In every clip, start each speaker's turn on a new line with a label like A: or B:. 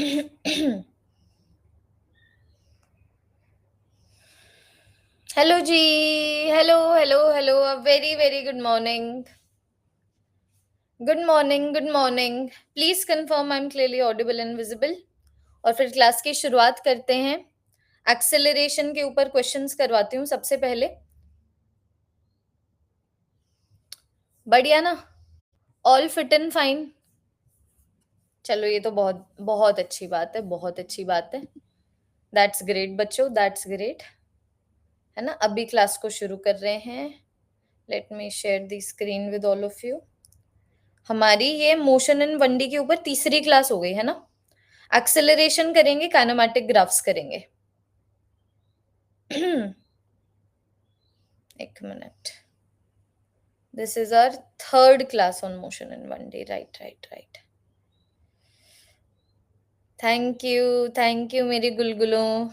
A: Hello ji. Hello hello hello, a very very good morning. Good morning, good morning. Please confirm I am clearly audible and visible. और फिर class की शुरुआत करते हैं। Acceleration के ऊपर क्वेश्चंस करवाती हूँ सबसे पहले। बढ़िया ना? All fit and fine. चलो, ये तो बहुत बहुत अच्छी बात है, बहुत अच्छी बात है। दैट्स ग्रेट बच्चों, दैट्स ग्रेट। है ना? अभी क्लास को शुरू कर रहे हैं। Let me share the screen with all of you. हमारी ये मोशन एंड 1D के ऊपर तीसरी क्लास हो गई है ना? एक्सेलरेशन करेंगे, काइनेमैटिक ग्राफ्स करेंगे। एक minute. This is our third class on motion in 1D। Right right right. Thank you मेरी गुलगुलों।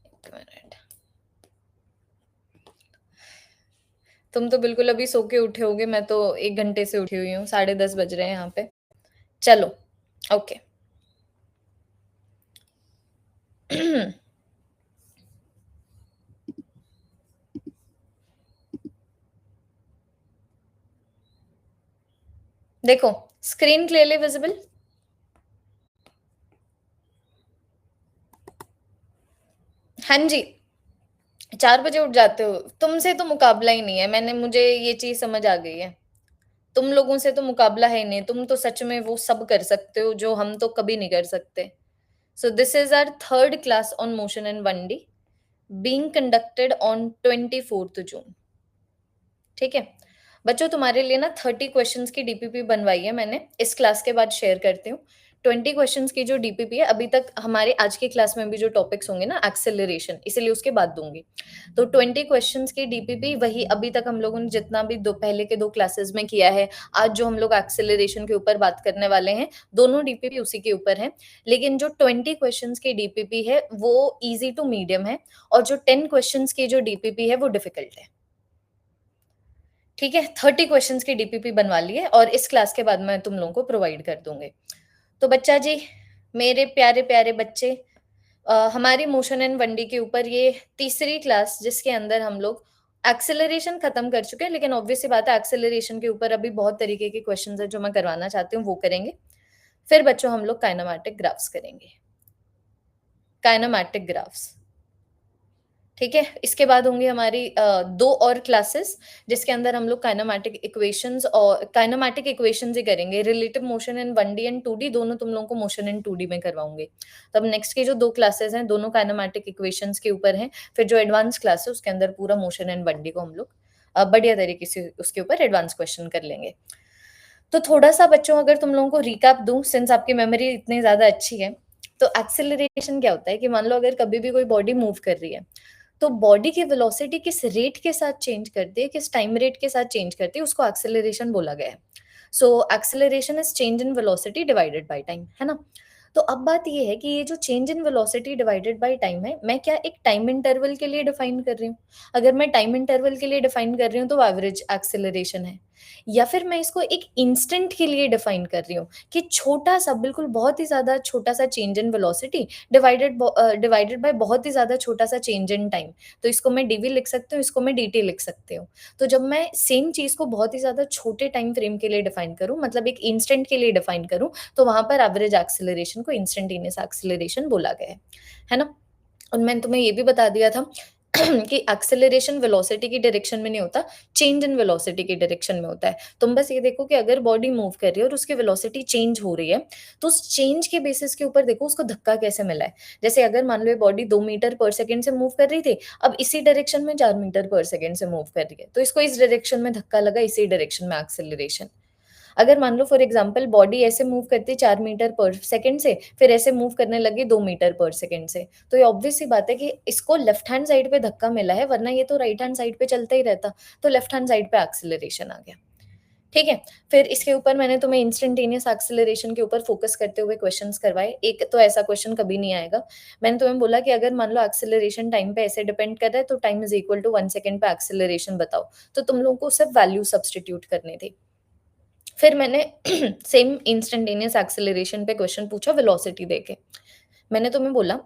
A: एक मिनट। तुम तो बिल्कुल अभी सो के उठे होगे, मैं तो 1 घंटे से उठी हुई हूँ, 10:30 बज रहे हैं यहाँ पे। चलो, ओके। देखो, स्क्रीन क्लियरली विजिबल? हाँ जी। 4 बजे उठ जाते हो? तुमसे तो मुकाबला ही नहीं है, मुझे ये चीज समझ आ गई है। तुम लोगों से तो मुकाबला है ही नहीं। तुम तो सच में वो सब कर सकते हो जो हम तो कभी नहीं कर सकते। So this is our third class on motion in 1D, being conducted on 24 June. ठीक है बच्चों, तुम्हारे लिए ना 30 क्वेश्चंस की डीपीपी बनवाई है मैंने, इस क्लास के बाद शेयर करती हूँ। 20 क्वेश्चंस की जो डीपीपी है, अभी तक हमारे आज की क्लास में भी जो टॉपिक्स होंगे ना, एक्सेलरेशन, इसीलिए उसके बाद दूंगी। तो 20 क्वेश्चंस की डीपीपी वही अभी तक हम लोगों ने जितना भी पहले के 2 क्लासेस में किया है। आज जो हम लोग एक्सेलरेशन के ऊपर बात करने वाले हैं, दोनों डीपीपी उसी के ऊपर है। लेकिन जो 20 क्वेश्चंस की डीपीपी है वो इजी टू मीडियम है, और जो 10 क्वेश्चंस की जो डीपीपी है वो डिफिकल्ट है। ठीक है, 30 क्वेश्चंस की डीपीपी बनवा ली है, और इस क्लास के बाद मैं तुम लोगों को प्रोवाइड कर दूंगी। तो बच्चा जी, मेरे प्यारे प्यारे बच्चे, हमारी मोशन एंड 1D के ऊपर ये तीसरी क्लास, जिसके अंदर हम लोग एक्सेलरेशन खत्म कर चुके हैं, लेकिन ऑब्वियस सी बात है, एक्सेलरेशन के ऊपर अभी बहुत तरीके के क्वेश्चंस है जो मैं करवाना चाहती हूँ, वो करेंगे। फिर बच्चों हम लोग काइनेमैटिक ग्राफ्स करेंगे। Kinematic graphs. ठीक है, इसके बाद होंगी हमारी 2 और क्लासेस, जिसके अंदर हम लोग काइनेमैटिक इक्वेशंस ही करेंगे। Relative motion in 1D and 2D दोनों तुम लोगों को मोशन इन 2D में करवाऊंगे। तब नेक्स्ट की जो 2 क्लासेस हैं, दोनों काइनेमैटिक इक्वेशंस के ऊपर हैं। फिर जो एडवांस क्लास है, उसके अंदर पूरा मोशन इन 1D को हम लोग बढ़िया तरीके से उसके ऊपर एडवांस क्वेश्चन कर लेंगे। तो थोड़ा सा बच्चों, अगर तुम लोगों को रिकैप दूं, सिंस आपकी मेमोरी इतनी ज्यादा अच्छी है, तो एक्सेलरेशन क्या होता है कि मान लो अगर कभी भी कोई बॉडी मूव कर रही है, तो बॉडी की वेलोसिटी किस रेट के साथ चेंज करती है, किस टाइम रेट के साथ चेंज करती है, उसको एक्सेलरेशन बोला गया है। So acceleration is change in velocity divided by time, है ना? तो अब बात ये है कि ये जो change in velocity divided by time है, मैं क्या एक टाइम इंटरवल के लिए डिफाइन कर रही हूँ? अगर मैं टाइम इंटरवल के लिए डिफाइन कर रही हूँ तो एवरेज एक्सेलरेशन है, या फिर मैं इसको एक इंस्टेंट के लिए डिफाइन कर रही हूँ कि छोटा सा, बिल्कुल बहुत ही ज्यादा छोटा सा change in velocity divided by बहुत ही ज्यादा छोटा सा चेंज इन टाइम। तो इसको मैं डीवी लिख सकती हूँ, इसको मैं डीटी लिख सकती हूँ। तो जब मैं सेम चीज को बहुत ही ज्यादा छोटे टाइम फ्रेम के लिए डिफाइन करूँ, मतलब एक इंस्टेंट के लिए डिफाइन करूँ, तो वहां पर एवरेज एक्सेलरेशन को इंस्टेंटेनियस एक्सेलरेशन बोला गया है ना? और मैंने तुम्हें ये भी बता दिया था कि एक्सेलरेशन वेलोसिटी की डायरेक्शन में नहीं होता, चेंज इन वेलोसिटी की डायरेक्शन में होता है। तुम बस ये देखो कि अगर बॉडी मूव कर रही है और उसकी वेलोसिटी चेंज हो रही है, तो उस चेंज के बेसिस के ऊपर देखो उसको धक्का कैसे मिला है। जैसे अगर मान लो ये बॉडी 2 मीटर पर सेकंड से मूव कर रही थी, अब इसी डायरेक्शन में 4 मीटर पर सेकंड से मूव कर रही है, तो इसको इस डायरेक्शन में धक्का लगा, इसी डायरेक्शन में एक्सेलरेशन। अगर मान लो फॉर एग्जाम्पल बॉडी ऐसे मूव करती है 4 मीटर पर सेकंड से, फिर ऐसे मूव करने लगी 2 मीटर पर सेकंड से, तो ये ऑब्वियस सी बात है कि इसको लेफ्ट हैंड साइड पे धक्का मिला है, वरना ये तो राइट हैंड साइड पे चलता ही रहता। तो लेफ्ट हैंड साइड पे एक्सेलरेशन आ गया। ठीक है, फिर इसके ऊपर मैंने तुम्हें इंस्टेंटेनियस एक्सेलरेशन के ऊपर फोकस करते हुए क्वेश्चंस करवाए। एक तो ऐसा क्वेश्चन कभी नहीं आएगा। मैंने तुम्हें बोला कि अगर मान लो एक्सेलरेशन टाइम पे ऐसे डिपेंड कर रहा है, तो time is equal to 1 second पे एक्सेलरेशन बताओ। तो तुम लोगों को सिर्फ वैल्यू सब्सटीट्यूट करनी थी। फिर मैंने सेम इंस्टेंटेनियस एक्सेलरेशन पे क्वेश्चन पूछा वेलोसिटी देके। मैंने तुम्हें बोला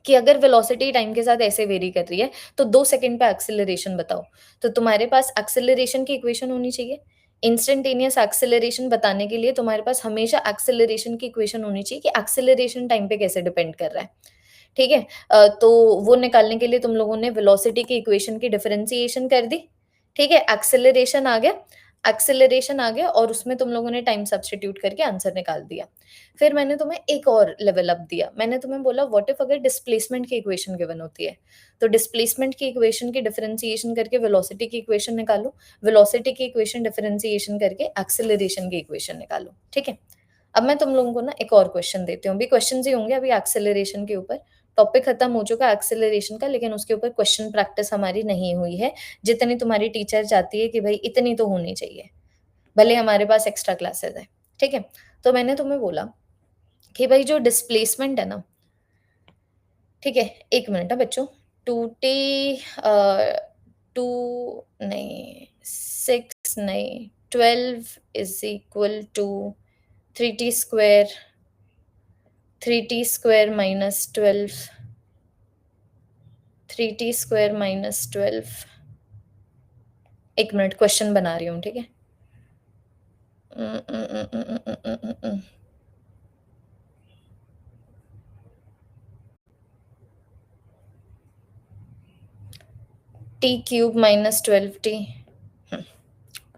A: कि अगर वेलोसिटी टाइम के साथ ऐसे वेरी कर रही है, तो 2 सेकंड पे एक्सेलरेशन बताओ। तो तुम्हारे पास एक्सेलरेशन की इक्वेशन होनी चाहिए। इंस्टेंटेनियस एक्सेलरेशन बताने के लिए तुम्हारे पास हमेशा एक्सेलरेशन की इक्वेशन होनी चाहिए कि एक्सेलरेशन टाइम पे कैसे डिपेंड कर रहा है। ठीक है? तो वो निकालने के लिए तुम लोगों ने वेलोसिटी की इक्वेशन की डिफरेंशिएशन कर दी। ठीक है? एक्सेलरेशन आ गया और उसमें तुम लोगों ने टाइम सब्स्टिट्यूट करके आंसर निकाल दिया। फिर मैंने तुम्हें एक और लेवल अप दिया। मैंने तुम्हें बोला व्हाट इफ अगर डिस्प्लेसमेंट की इक्वेशन गिवन होती है, तो डिस्प्लेसमेंट की इक्वेशन की डिफरेंशिएशन करके वेलोसिटी की इक्वेशन निकालो, वेलोसिटी की इक्वेशन डिफरेंशिएशन करके एक्सेलरेशन की इक्वेशन निकालो, ठीक है? अब मैं तुम लोगों को ना एक और क्वेश्चन देती हूँ, अभी क्वेश्चंस ही होंगे अभी एक्सेलरेशन के ऊपर। टॉपिक खत्म हो चुका है एक्सेलरेशन का, लेकिन उसके ऊपर क्वेश्चन प्रैक्टिस हमारी नहीं हुई है, जितनी तुम्हारी टीचर चाहती है कि भई इतनी तो होनी चाहिए, भले हमारे पास एक्स्ट्रा क्लासेस हैं, ठीक है? तो मैंने तुम्हें बोला कि भई जो डिस्प्लेसमेंट है ना, ठीक है? 1 मिनट बच्चों, 2t 2 नहीं, 6 नहीं, 12 is equal to 3t square, 3t square minus 12, 3t square minus 12। 1 minute question बना रही हूँ, ठीक है? Um, um, um, um, um, um, um, um, um. T cube minus 12t।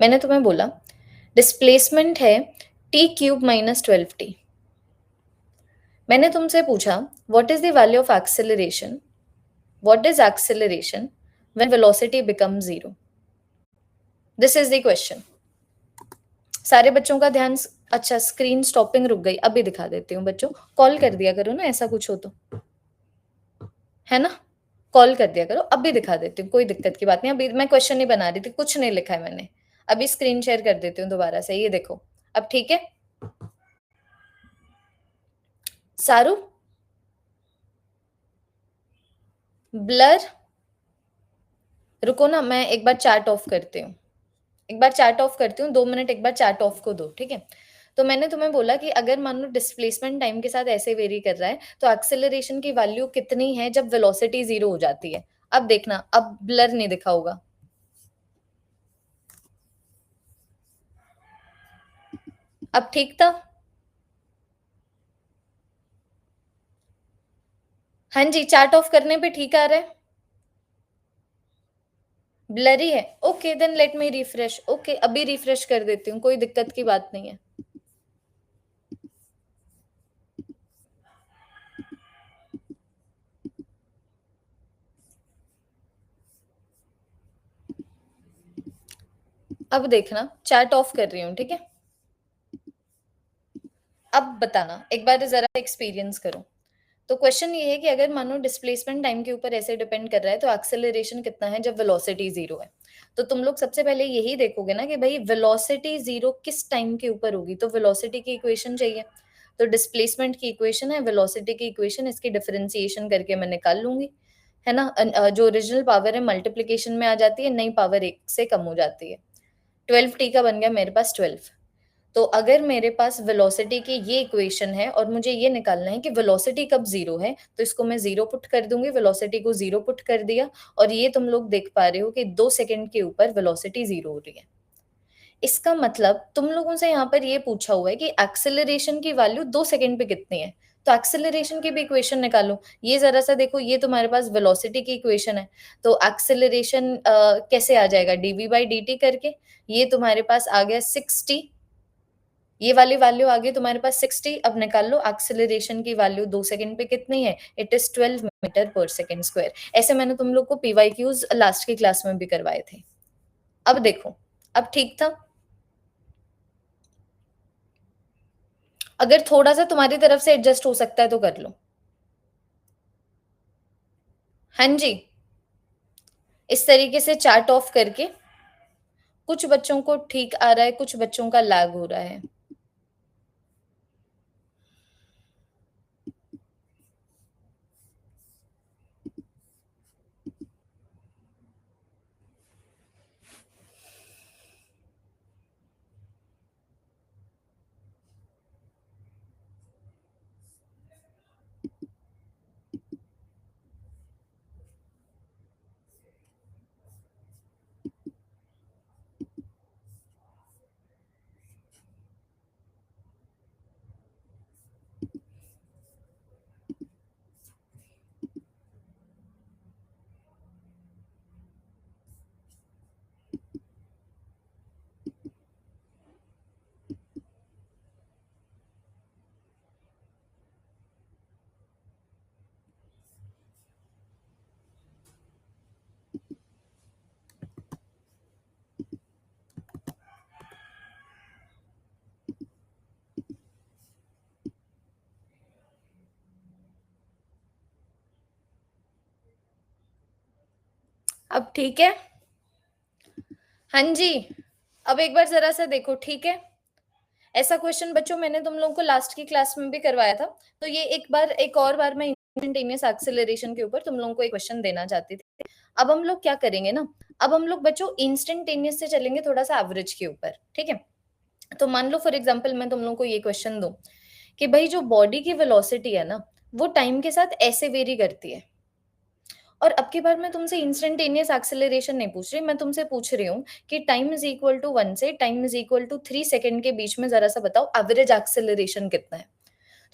A: मैंने तुम्हें बोला डिस्प्लेसमेंट है टी क्यूब माइनस 12t। मैंने तुमसे पूछा what is the value of acceleration, what is acceleration when velocity become zero. This is the question. सारे बच्चों का ध्यान अच्छा स्क्रीन स्टॉपिंग रुक गई, अभी दिखा देती हूँ बच्चों, कॉल कर दिया करो ना ऐसा कुछ हो तो, है ना? कॉल कर दिया करो, अभी दिखा देती हूँ, कोई दिक्कत की बात नहीं। अभी मैं क्वेश्चन नहीं बना रही थी, कुछ नहीं लिखा है मैंने। अभी स्क्रीन शेयर कर देती हूँ दोबारा से, ये देखो अब ठीक है? सारू, ब्लर, रुको ना, मैं एक बार चैट ऑफ करती हूँ, एक बार चैट ऑफ करती हूँ, 2 मिनट एक बार चैट ऑफ को दो, ठीक है? तो मैंने तुम्हें बोला कि अगर मान लो डिस्प्लेसमेंट टाइम के साथ ऐसे वेरी कर रहा है, तो एक्सेलरेशन की वैल्यू कितनी है जब वेलोसिटी 0 हो जाती है? अब देखना, अब ब्लर नहीं दिखा होगा। अब ठीक था? हाँ जी, चैट ऑफ करने पे ठीक आ रहा है? ब्लरी है? Okay then let me refresh. Okay, अभी रिफ्रेश कर देती हूँ, कोई दिक्कत की बात नहीं है। अब देखना, चैट ऑफ कर रही हूँ, ठीक है? अब बताना, एक बार जरा एक्सपीरियंस करो। तो क्वेश्चन ये है कि अगर मानो डिस्प्लेसमेंट टाइम के ऊपर ऐसे डिपेंड कर रहा है, तो एक्सेलरेशन कितना है जब वेलोसिटी 0 है? तो तुम लोग सबसे पहले यही देखोगे ना कि भाई वेलोसिटी 0 किस टाइम के ऊपर होगी, तो वेलोसिटी की इक्वेशन चाहिए। तो डिस्प्लेसमेंट की इक्वेशन है, वेलोसिटी की इक्वेशन, इसकी डिफरेंशिएशन करके मैं निकाल लूँगी, है ना? जो ओरिजिनल पावर है मल्टिप्लिकेशन में आ जाती है, नई पावर 1 से कम हो जाती है। 12t का बन गया मेरे पास 12। तो अगर मेरे पास वेलोसिटी की ये इक्वेशन है और मुझे ये निकालना है कि वेलोसिटी कब 0 है, तो इसको मैं 0 पुट कर दूँगी, वेलोसिटी को 0 पुट कर दिया और ये तुम लोग देख पा रहे हो कि 2 सेकंड के ऊपर वेलोसिटी 0 हो रही है। इसका मतलब तुम लोगों से यहाँ पर ये पूछा हुआ है कि एक्सेलरेशन की वैल्यू 2 सेकंड पे कितनी है? तो एक्सेलरेशन की भी इक्वेशन निकालो। ये ज़रा-सा देखो, ये तुम्हारे पास वेलोसिटी की इक्वेशन है, तो एक्सेलरेशन कैसे आ जाएगा? dv/dt करके। ये तुम्हारे पास आ गया 60, ये वाली वैल्यू आ गई तुम्हारे पास 60। अब निकाल लो एक्सेलरेशन की वैल्यू 2 सेकंड पे कितनी है? It is 12 metre per second square. ऐसे मैंने तुम लोग को पीवाईक्यूज़ लास्ट की क्लास में भी करवाए थे। अब देखो, अब ठीक था? अगर थोड़ा-सा तुम्हारी तरफ से एडजस्ट हो सकता है तो कर लो। हाँ जी, इस तरीके से चार्ट ऑफ करके कुछ बच्चों को ठीक आ रहा है, कुछ बच्चों का लैग हो रहा है। अब ठीक है? हाँ जी, अब एक बार जरा सा देखो, ठीक है? ऐसा क्वेश्चन बच्चों मैंने तुम लोगों को लास्ट की क्लास में भी करवाया था, तो ये एक और बार मैं इंस्टेंटेनियस एक्सेलरेशन के ऊपर तुम लोगों को एक क्वेश्चन देना चाहती थी। अब हम लोग क्या करेंगे ना, अब हम लोग बच्चों इंस्टेंटेनियस से चलेंगे थोड़ा सा एवरेज के ऊपर, ठीक है? तो मान लो फॉर एग्जाम्पल मैं तुम लोगों को ये क्वेश्चन दूं कि भाई जो बॉडी की वेलोसिटी है ना, वो टाइम के साथ ऐसे वेरी करती है। और अब की बार मैं तुमसे इंस्टेंटेनियस एक्सेलरेशन नहीं पूछ रही, मैं तुमसे पूछ रही हूँ कि टाइम इज इक्वल टू 1 से time is equal to 3 second के बीच में जरा सा बताओ एवरेज एक्सेलरेशन कितना है।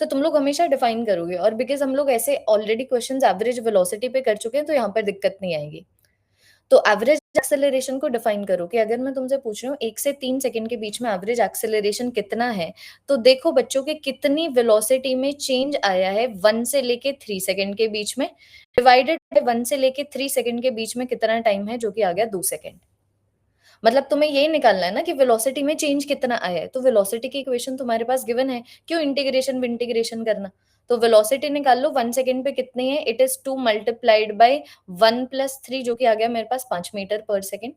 A: तो तुम लोग हमेशा डिफाइन करोगे, और बिकॉज हम लोग ऐसे ऑलरेडी क्वेश्चंस एवरेज वेलोसिटी पे कर चुके हैं, तो यहाँ पर दिक्कत नहीं आएगी। तो एवरेज एक्सेलरेशन को डिफाइन करो कि अगर मैं तुमसे पूछ रही हूँ 1 से 3 सेकंड के बीच में एवरेज एक्सेलरेशन कितना है, तो देखो बच्चों के कितनी वेलोसिटी में चेंज आया है 1 से लेके 3 सेकंड के बीच में, डिवाइडेड बाय 1 से लेके 3 सेकंड के बीच में कितना टाइम है, जो कि आ गया 2 सेकंड। मतलब तुम्हें यही निकालना है ना कि वेलोसिटी में चेंज कितना आया है, तो वेलोसिटी की इक्वेशन तुम्हारे पास गिवन है, क्यों इंटीग्रेशन विंटीग्रेशन करना। तो वेलोसिटी निकाल लो 1 सेकंड पे कितनी है, it is 2 multiplied by 1 plus 3, जो कि आ गया मेरे पास 5 मीटर पर सेकंड।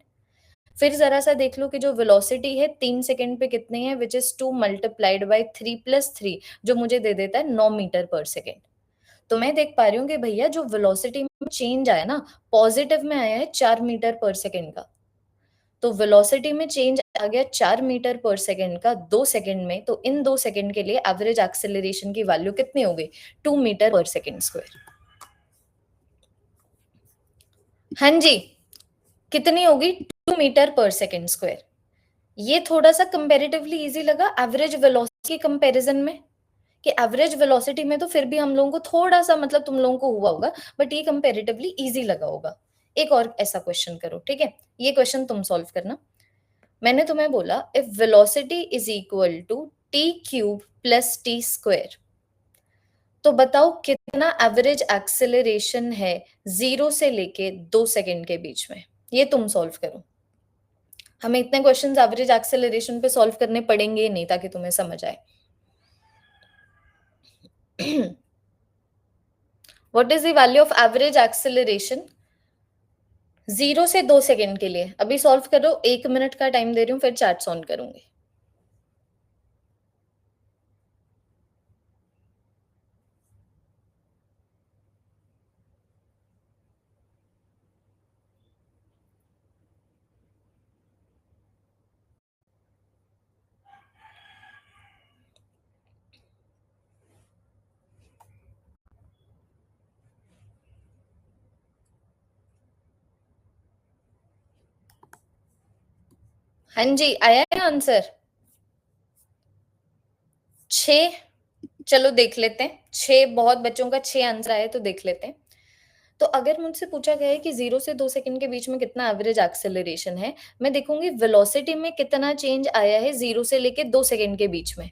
A: फिर जरा सा देख लो कि जो वेलोसिटी है 3 सेकंड पे कितनी है, which is 2 multiplied by 3 plus 3, जो मुझे दे देता है 9 मीटर पर सेकंड। तो मैं देख पा रही हूँ कि भैया जो वेलोसिटी में चेंज आया ना, पॉजिटिव में आया है 4 मीटर पर सेकंड का। तो वेलोसिटी में चेंज आ गया 4 मीटर पर सेकंड का 2 सेकंड में, तो इन 2 सेकंड के लिए एवरेज एक्सेलरेशन की वैल्यू कितनी हो गई, 2 मीटर पर सेकंड स्क्वायर। हाँ जी, कितनी होगी, 2 मीटर पर सेकंड स्क्वायर। ये थोड़ा सा कंपैरेटिवली इजी लगा एवरेज वेलोसिटी के कंपैरिजन में, कि एवरेज वेलोसिटी में तो फिर भी हम लोगों को थोड़ा सा मतलब तुम लोगों को हुआ होगा, बट ये कंपैरेटिवली इजी लगा होगा। एक और ऐसा क्वेश्चन करो, ठीक है? ये क्वेश्चन तुम सॉल्व करना। मैंने तुम्हें बोला if velocity is equal to t cube plus t square, तो बताओ कितना एवरेज एक्सेलरेशन है 0 से लेके 2 सेकंड के बीच में। ये तुम सॉल्व करो। हमें इतने क्वेश्चंस एवरेज एक्सेलरेशन पे सॉल्व करने पड़ेंगे ही नहीं, ताकि तुम्हें समझ आए। What is the value of average acceleration 0 से 2 सेकंड के लिए? अभी सॉल्व करो, 1 मिनट का टाइम दे रही हूँ, फिर चैट्स ऑन करूंगी। हाँ जी, आया है आंसर 6। चलो देख लेते हैं, 6 बहुत बच्चों का 6 आंसर आया, तो देख लेते हैं। तो अगर मुझसे पूछा गया है कि 0 से 2 सेकंड के बीच में कितना एवरेज एक्सेलरेशन है, मैं देखूंगी वेलोसिटी में कितना चेंज आया है 0 से लेके 2 सेकंड के बीच में,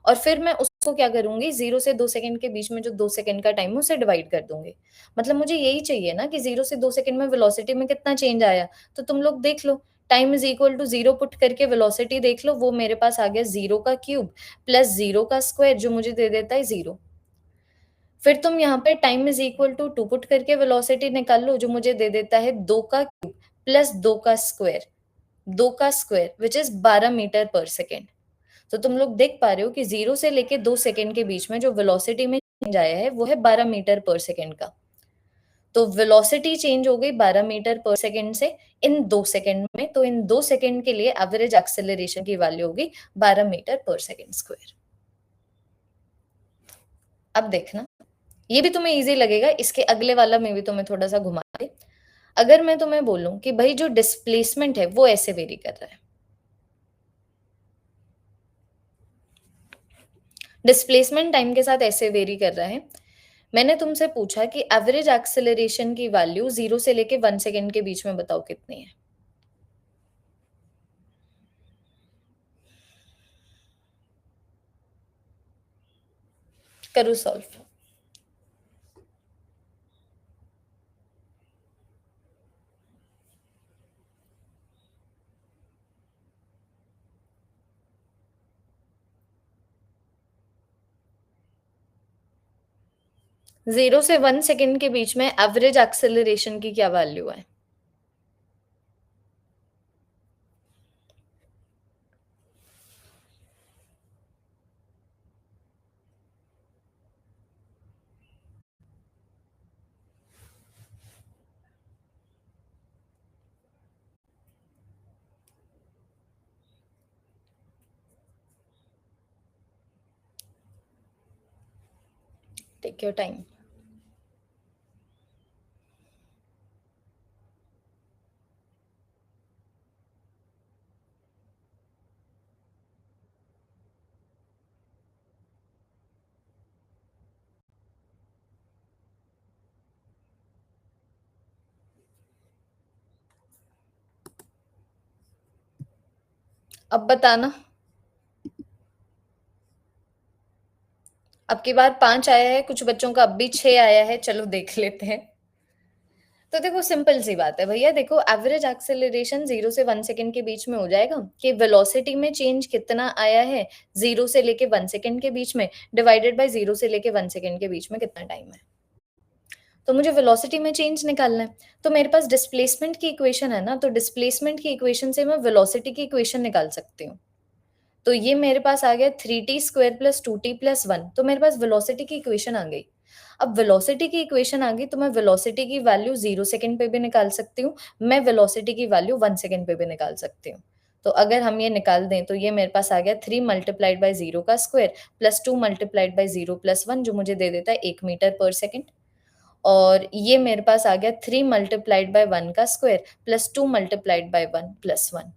A: और फिर मैं उसको क्या करूंगी, 0 से 2 सेकंड के बीच में जो 2 सेकंड का टाइम है उसे डिवाइड कर दूंगी। मतलब मुझे यही चाहिए ना कि 0 से 2 सेकंड में वेलोसिटी में कितना चेंज आया। तो तुम लोग देख लो, time is equal to 0 put करके वेलोसिटी देख लो, वो मेरे पास आ गया 0 का क्यूब प्लस 0 का स्क्वायर, जो मुझे दे देता है 0। फिर तुम यहाँ पे time is equal to 2 put करके वेलोसिटी निकाल लो, जो मुझे दे देता है 2 का क्यूब प्लस 2 का स्क्वायर, 2 का स्क्वायर विच इज 12 मीटर पर सेकेंड। तो तुम लोग देख पा रहे हो कि 0 से लेके 2 सेकेंड के बीच में जो वेलोसिटी में चेंज आया है वो है 12 मीटर पर सेकेंड का। तो वेलोसिटी चेंज हो गई 12 मीटर पर सेकेंड से इन 2 सेकेंड में, तो इन 2 सेकेंड के लिए एवरेज एक्सेलरेशन की वैल्यू होगी 12 मीटर पर सेकेंड स्क्वायर। अब देखना, ये भी तुम्हें इजी लगेगा, इसके अगले वाला में भी तुम्हें थोड़ा सा घुमा दे। अगर मैं तुम्हें बोलूं कि भाई जो डिस्प्लेसमेंट है वो ऐसे वेरी कर रहा है, डिस्प्लेसमेंट टाइम के साथ ऐसे वेरी कर रहा है। मैंने तुमसे पूछा कि एवरेज एक्सेलरेशन की वैल्यू 0 से लेके 1 सेकेंड के बीच में बताओ कितनी है। करो सॉल्व। जीरो से 1 सेकेंड के बीच में एवरेज एक्सेलरेशन की क्या वैल्यू है? Take your time. अब बताना। अब की बार 5 आया है, कुछ बच्चों का अब भी 6 आया है, चलो देख लेते हैं। तो देखो सिंपल सी बात है भैया, देखो एवरेज एक्सेलरेशन 0 से 1 सेकंड के बीच में हो जाएगा कि वेलोसिटी में चेंज कितना आया है 0 से लेके 1 सेकंड के बीच में, डिवाइडेड बाय 0 से लेके 1 सेकंड के बीच में कितना टाइम है। तो मुझे वेलोसिटी में चेंज निकालना है, तो मेरे पास डिस्प्लेसमेंट की इक्वेशन है ना, तो डिस्प्लेसमेंट की इक्वेशन से मैं वेलोसिटी की इक्वेशन निकाल सकती हूँ। तो ये मेरे पास आ गया 3t square plus 2t plus 1, तो मेरे पास वेलोसिटी की इक्वेशन आ गई। अब वेलोसिटी की इक्वेशन आ गई तो मैं वेलोसिटी की वैल्यू 0 सेकंड पे भी निकाल सकती हूँ, मैं वेलोसिटी की वैल्यू 1 सेकंड पे भी निकाल सकती हूँ। तो अगर हम ये निकाल दें तो ये मेरे पास आ गया 3 मल्टीप्लाइड बाय 0 का square plus 2 multiplied by 0 plus 1, जो मुझे दे देता है 1 मीटर पर सेकंड। और ये मेरे पास आ गया 3 मल्टीप्लाइड बाय 1 का square plus 2 multiplied by 1 plus 1,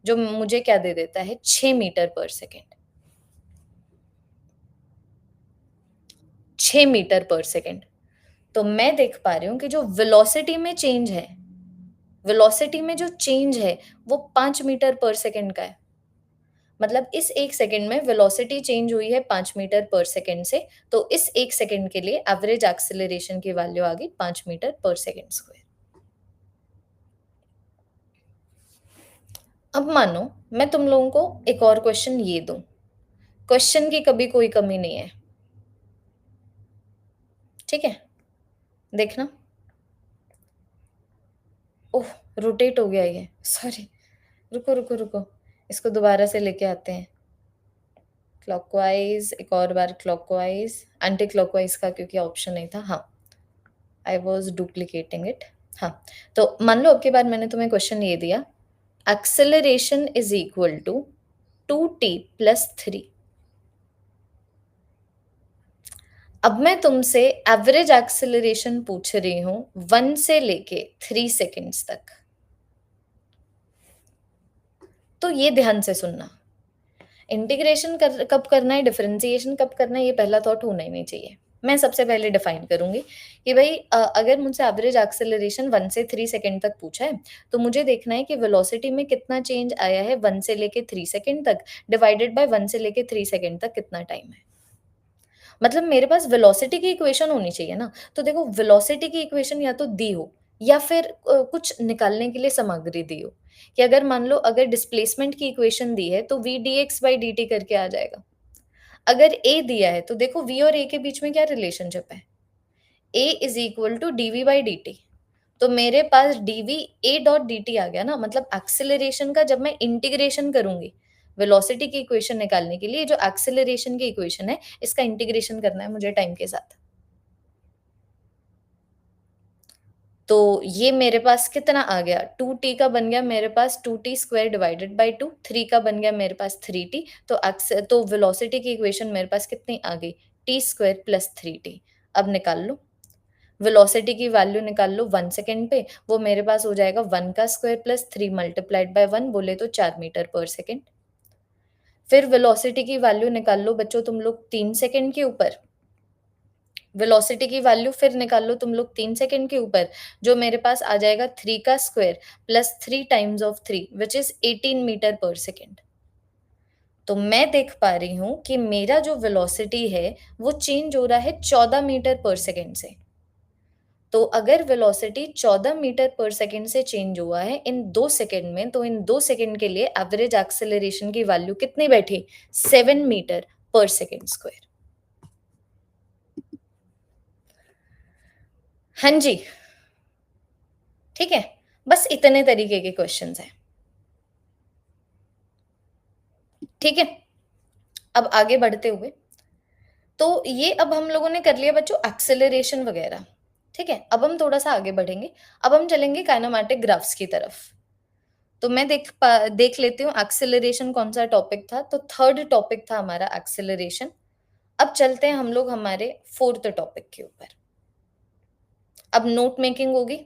A: जो मुझे क्या दे देता है 6 metre per second. 6 metre per second. तो मैं देख पा रही हूँ कि जो वेलोसिटी में चेंज है, वेलोसिटी में जो चेंज है वो 5 मीटर पर सेकंड का है। मतलब इस 1 सेकंड में वेलोसिटी चेंज हुई है 5 मीटर पर सेकंड से, तो इस 1 सेकंड के लिए एवरेज एक्सेलरेशन की वैल्यू आ गई 5 मीटर पर सेकंड स्क्वायर। अब मानो मैं तुम लोगों को एक और क्वेश्चन ये दूं, क्वेश्चन की कभी कोई कमी नहीं है, ठीक है? देखना। ओह, रोटेट हो गया ये, सॉरी। रुको रुको रुको, इसको दोबारा से लेके आते हैं। क्लॉकवाइज, एक और बार क्लॉकवाइज, एंटी क्लॉकवाइज का क्योंकि ऑप्शन नहीं था। हाँ, आई वॉज डुप्लीकेटिंग इट। हाँ, तो मान लो अब की बार मैंने तुम्हें क्वेश्चन ये दिया, acceleration is equal to 2t plus 3। अब मैं तुमसे एवरेज एक्सेलरेशन पूछ रही हूं 1 से लेके 3 सेकेंड्स तक। तो ये ध्यान से सुनना, इंटीग्रेशन कब करना है, डिफरेंशिएशन कब करना है, ये पहला थॉट होना ही नहीं चाहिए। मैं सबसे पहले डिफाइन करूंगी कि भाई अगर मुझसे एवरेज एक्सेलरेशन 1 से 3 सेकंड तक पूछा है, तो मुझे देखना है कि वेलोसिटी में कितना चेंज आया है 1 से लेके 3 सेकंड तक, डिवाइडेड बाय 1 से लेके 3 सेकंड तक कितना टाइम है। मतलब मेरे पास वेलोसिटी की इक्वेशन होनी चाहिए ना। तो देखो वेलोसिटी की इक्वेशन या तो दी हो या फिर कुछ निकालने के लिए सामग्री दी हो, कि अगर मान लो अगर डिस्प्लेसमेंट की इक्वेशन दी है तो v dx by dt करके आ जाएगा। अगर a दिया है तो देखो v और a के बीच में क्या रिलेशनशिप है, a is equal to dv by dt। तो मेरे पास dv a डॉट dt आ गया ना, मतलब एक्सेलरेशन का जब मैं इंटीग्रेशन करूंगी वेलोसिटी की इक्वेशन निकालने के लिए, जो एक्सेलरेशन की इक्वेशन है इसका इंटीग्रेशन करना है मुझे टाइम के साथ। तो ये मेरे पास कितना आ गया, 2t का बन गया मेरे पास 2t स्क्वायर डिवाइडेड बाय 2, 3 का बन गया मेरे पास 3t। तो वेलोसिटी की इक्वेशन मेरे पास कितनी आ गई, t स्क्वायर प्लस 3t। अब निकाल लो वेलोसिटी की वैल्यू, निकाल लो 1 सेकंड पे, वो मेरे पास हो जाएगा 1 का स्क्वायर प्लस 3 मल्टीप्लाइड बाय 1, बोले तो 4 मीटर पर सेकंड। फिर वेलोसिटी की वैल्यू निकाल लो बच्चों तुम लोग 3 सेकंड के ऊपर, वेलोसिटी की वैल्यू फिर निकाल लो तुम लोग 3 सेकंड के ऊपर, जो मेरे पास आ जाएगा 3 का square plus 3 times of 3 which is 18 metre per second. तो मैं देख पा रही हूं कि मेरा जो वेलोसिटी है वो चेंज हो रहा है 14 मीटर पर सेकंड से। तो अगर वेलोसिटी 14 मीटर पर सेकंड से चेंज हुआ है इन 2 सेकंड में, तो इन 2 सेकंड के लिए एवरेज एक्सेलरेशन की वैल्यू कितनी बैठी, 7 मीटर पर सेकंड स्क्वायर। हाँ जी, ठीक है। बस इतने तरीके के क्वेश्चंस हैं, ठीक है। अब आगे बढ़ते हुए, तो ये अब हम लोगों ने कर लिया बच्चों एक्सेलरेशन वगैरह, ठीक है। अब हम थोड़ा सा आगे बढ़ेंगे, अब हम चलेंगे काइनेमैटिक ग्राफ्स की तरफ। तो मैं देख लेती हूँ एक्सेलरेशन कौन सा टॉपिक था, तो थर्ड टॉपिक था हमारा एक्सेलरेशन। अब चलते हैं हम लोग हमारे 4th टॉपिक के ऊपर। अब नोट मेकिंग होगी,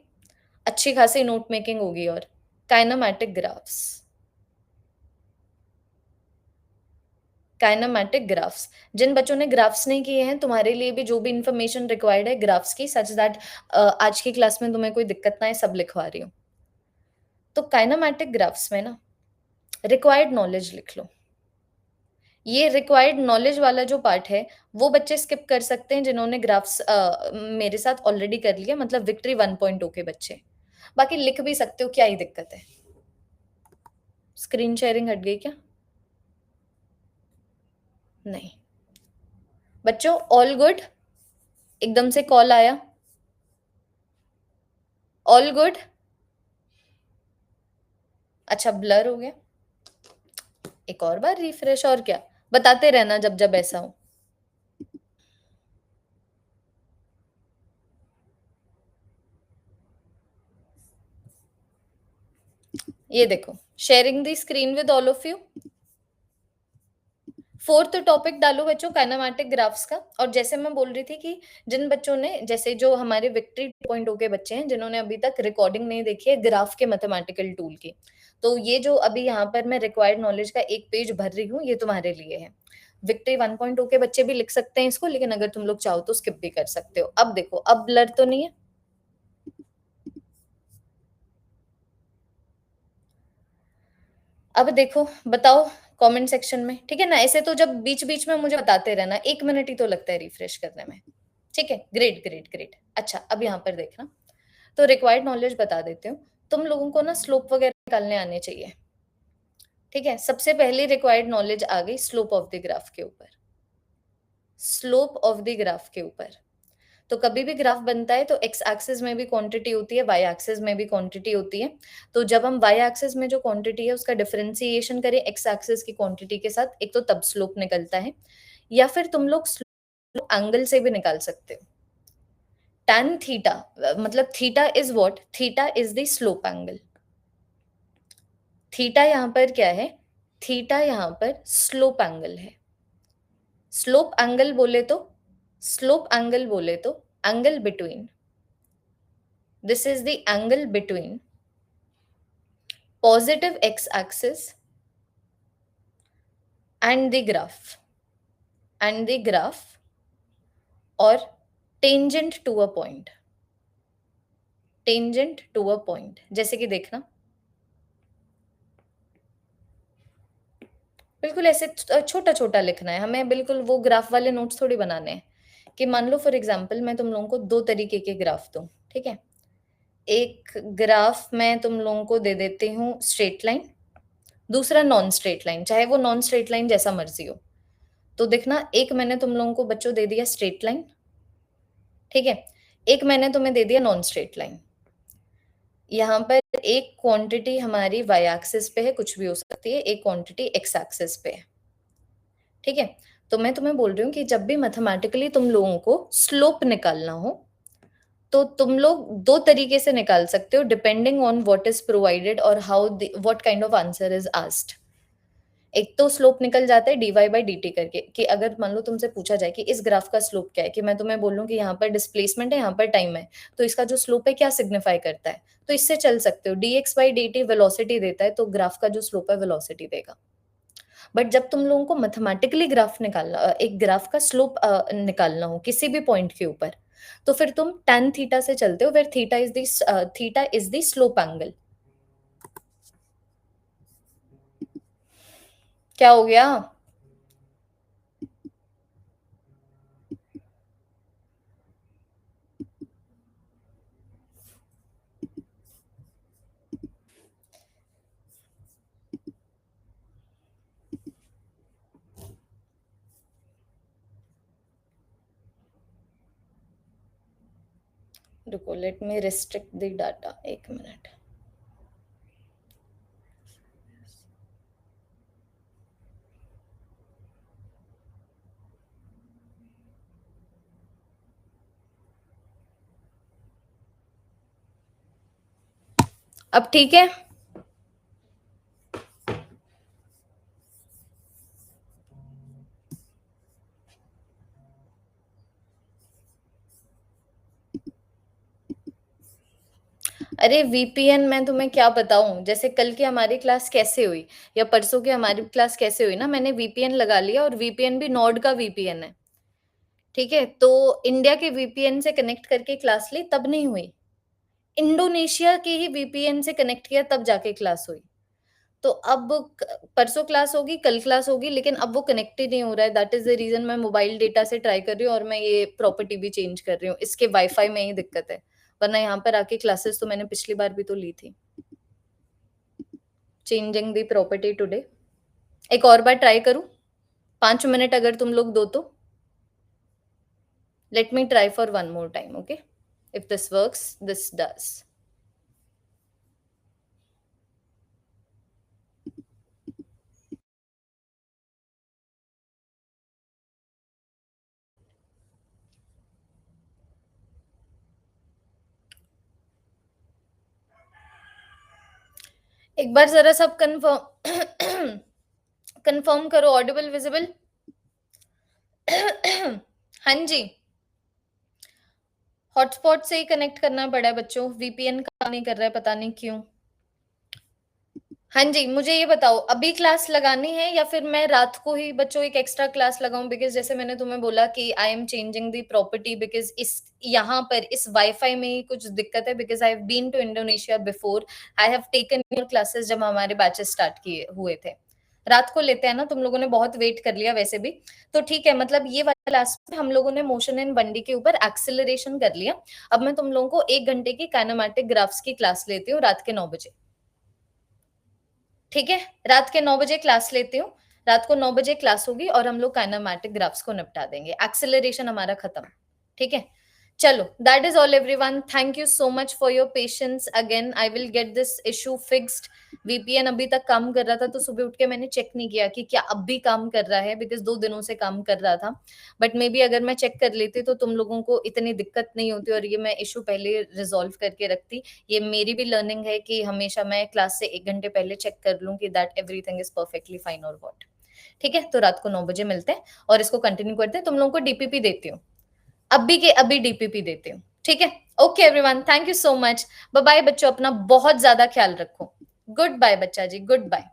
A: अच्छी खासी नोट मेकिंग होगी और काइनेमैटिक ग्राफ्स। काइनेमैटिक ग्राफ्स, जिन बच्चों ने ग्राफ्स नहीं किए हैं, तुम्हारे लिए भी जो भी इंफॉर्मेशन रिक्वायर्ड है ग्राफ्स की, सच दैट आज की क्लास में तुम्हें कोई दिक्कत ना है, सब लिखवा रही हूँ। तो काइनेमैटिक ग्राफ्स में ना रिक्वायर्ड नॉलेज लिख लो। ये रिक्वायर्ड नॉलेज वाला जो पार्ट है वो बच्चे स्किप कर सकते हैं जिन्होंने ग्राफ्स मेरे साथ ऑलरेडी कर लिया, मतलब विक्ट्री 1.0 के बच्चे। बाकी लिख भी सकते हो, क्या ही दिक्कत है। स्क्रीन शेयरिंग हट गई क्या? नहीं। बच्चों ऑल गुड? एकदम से कॉल आया, ऑल गुड? अच्छा ब्लर हो गया, एक और बार रिफ्रेश, और क्या, बताते रहना जब जब ऐसा हो। ये देखो, sharing the screen with all of you. 4th topic डालो बच्चों काइनेमैटिक ग्राफ्स का। और जैसे मैं बोल रही थी कि जिन बच्चों ने, जैसे जो हमारे विक्ट्री 2.0 के बच्चे हैं जिन्होंने अभी तक रिकॉर्डिंग नहीं देखी है ग्राफ के मैथमेटिकल टूल की, तो ये जो अभी यहाँ पर मैं रिक्वायर्ड नॉलेज का एक पेज भर रही हूँ, ये तुम्हारे लिए है। विक्ट्री 1.0 के बच्चे भी लिख सकते हैं इसको, लेकिन अगर तुम लोग चाहो तो स्किप भी कर सकते हो। अब देखो, अब ब्लर तो नहीं है? अब देखो, बताओ कमेंट सेक्शन में, ठीक है ना? ऐसे तो जब बीच बीच में मुझे बताते रहना, 1 मिनट ही तो लगता है रिफ्रेश करने में। ठीक है, ग्रेट ग्रेट ग्रेट। अच्छा अब यहाँ पर देखना, तो रिक्वायर्ड नॉलेज बता देती हूँ। तुम लोगों को ना स्लोप वगैरह निकालने आने चाहिए। ठीक है, सबसे पहले रिक्वायर्ड नॉलेज आ गई स्लोप ऑफ द ग्राफ के ऊपर। स्लोप ऑफ द ग्राफ के ऊपर, तो कभी भी ग्राफ बनता है तो एक्स एक्सिस में भी क्वांटिटी होती है, वाई एक्सिस में भी क्वांटिटी होती है। तो जब हम वाई एक्सिस में जो क्वांटिटी है उसका डिफरेंशिएशन करें एक्स एक्सिस की क्वांटिटी के साथ, एक तो तब स्लोप निकलता है, या फिर तुम लोग स्लोप एंगल से भी निकाल सकते हो। tan थीटा, मतलब theta is what? Theta is the slope angle. Theta यहाँ पर क्या है? थीटा यहाँ पर स्लोप एंगल है। स्लोप एंगल बोले तो, स्लोप एंगल बोले तो angle between, this is the angle between positive x-axis and the graph or tangent to a point, tangent to a point। जैसे कि देखना, बिल्कुल ऐसे छोटा छोटा लिखना है हमें, बिल्कुल वो ग्राफ वाले नोट्स थोड़ी बनाने हैं। कि मान लो फॉर एग्जांपल मैं तुम लोगों को दो तरीके के ग्राफ दूं, ठीक है? एक ग्राफ मैं तुम लोगों को दे देती हूँ स्ट्रेट लाइन, दूसरा नॉन स्ट्रेट लाइन, चाहे वो नॉन स्ट्रेट लाइन जैसा मर्जी हो। तो देखना, एक मैंने तुम लोगों को बच्चों दे दिया स्ट्रेट लाइन, ठीक है? एक मैंने तुम्हें दे दिया नॉन स्ट्रेट लाइन। यहाँ पर एक क्वांटिटी हमारी वाई एक्सिस पे है, कुछ भी हो सकती है, एक क्वांटिटी एक्स एक्सिस पे है, ठीक है? तो मैं तुम्हें बोल रही हूँ कि जब भी मैथमेटिकली तुम लोगों को स्लोप निकालना हो तो तुम लोग दो तरीके से निकाल सकते हो, depending on what is provided और how what kind of answer is asked. एक तो स्लोप निकल जाता है डीवाई बाई डी टी करके, कि अगर मान लो तुमसे पूछा जाए कि इस ग्राफ का स्लोप क्या है, कि मैं तुम्हें बोलूं कि यहाँ पर डिस्प्लेसमेंट है, यहाँ पर टाइम है, तो इसका जो स्लोप है क्या सिग्निफाई करता है, तो इससे चल सकते हो। D x by D T velocity देता है, तो ग्राफ का जो स्लोप है वेलोसिटी देगा। बट जब तुम लोगों को मैथमेटिकली ग्राफ निकालना, एक ग्राफ का स्लोप निकालना हो किसी भी पॉइंट के ऊपर, तो फिर तुम tan थीटा से चलते हो, फिर theta is the slope angle. क्या हो गया? रुको, let me restrict the data, एक मिनट। अब ठीक है? अरे वीपीएन मैं तुम्हें क्या बताऊँ, जैसे कल की हमारी क्लास कैसे हुई या परसों की हमारी क्लास कैसे हुई ना, मैंने वीपीएन लगा लिया और वीपीएन भी नॉर्ड का वीपीएन है, ठीक है? तो इंडिया के वीपीएन से कनेक्ट करके क्लास ली तब नहीं हुई। इंडोनेशिया के ही वीपीएन से कनेक्ट किया तब जाके क्लास हुई। तो अब क परसों क्लास होगी, कल क्लास होगी, लेकिन अब वो कनेक्ट ही नहीं हो रहा है। दैट इज़ द रीज़न मैं मोबाइल डेटा से ट्राई कर रही हूँ और मैं ये प्रॉपर्टी भी चेंज कर रही हूँ। इसके वाईफ़ाई में ही दिक्कत है, वरना यहाँ पर आके क्लासेस तो मैंने पिछली बार भी तो ली थी। Changing the property today. एक और बार ट्राई करूँ? 5 मिनट अगर तुम लोग दो तो? Let me try for one more time, okay? If this works, this does. एक बार ज़रा सब कन्फर्म कन्फर्म करो, ऑडिबल, विज़िबल? हाँ जी। हॉटस्पॉट से ही कनेक्ट करना पड़ा है बच्चों, वीपीएन काम नहीं कर रहा है, पता नहीं क्यों। हाँ जी, मुझे ये बताओ, अभी क्लास लगानी है या फिर मैं रात को ही बच्चों एक एक्स्ट्रा क्लास लगाऊँ? बिकॉज़ जैसे मैंने तुम्हें बोला कि I am changing the property because इस यहाँ पर इस वाईफ़ाई में ही कुछ दिक्कत है because I have been to Indonesia before. I have taken your classes जब हमारे बैचेस स्टार्ट किए हुए थे। रात को लेते हैं ना, तुम लोगों ने बहुत वेट कर लिया वैसे भी। तो ठीक है, मतलब ये वाला क्लास में हम लोगों ने मोशन एंड बंडी के ऊपर एक्सेलरेशन कर लिया। अब मैं तुम लोगों को 1 घंटे की काइनेमैटिक ग्राफ्स की क्लास लेती हूँ रात के 9 बजे। ठीक है? रात के 9 बजे क्लास लेती हूँ। रात को 9 बजे क्लास होगी और हम लोग काइनेमैटिक ग्राफ्स को निपटा देंगे। एक्सेलरेशन हमारा खत्म। ठीक है? चलो, that is all everyone. Thank you so much for your patience. Again I will get this issue fixed. VPN अभी तक काम कर रहा था, तो सुबह उठ के मैंने चेक नहीं किया कि क्या अब भी काम कर रहा है, बिकॉज़ 2 दिनों से काम कर रहा था। बट मे बी अगर मैं चेक कर लेती तो तुम लोगों को इतनी दिक्कत नहीं होती और ये मैं इश्यू पहले रिज़ॉल्व करके रखती। ये मेरी भी लर्निंग है कि हमेशा मैं क्लास से 1 घंटे पहले चेक कर लूँ कि that everything is perfectly fine और व्हाट। ठीक है? तो रात को 9 बजे मिलते हैं और इसको कंटिन्यू करते हैं। तुम लोगों को डीपीपी देती हूँ। अभी के अभी डीपीपी देती हूँ। ठीक है? Okay everyone, thank you so much. Bye bye बच्चों, अपना बहुत ज़्यादा ख्याल रखो। गुड बाय बच्चा जी, गुड बाय।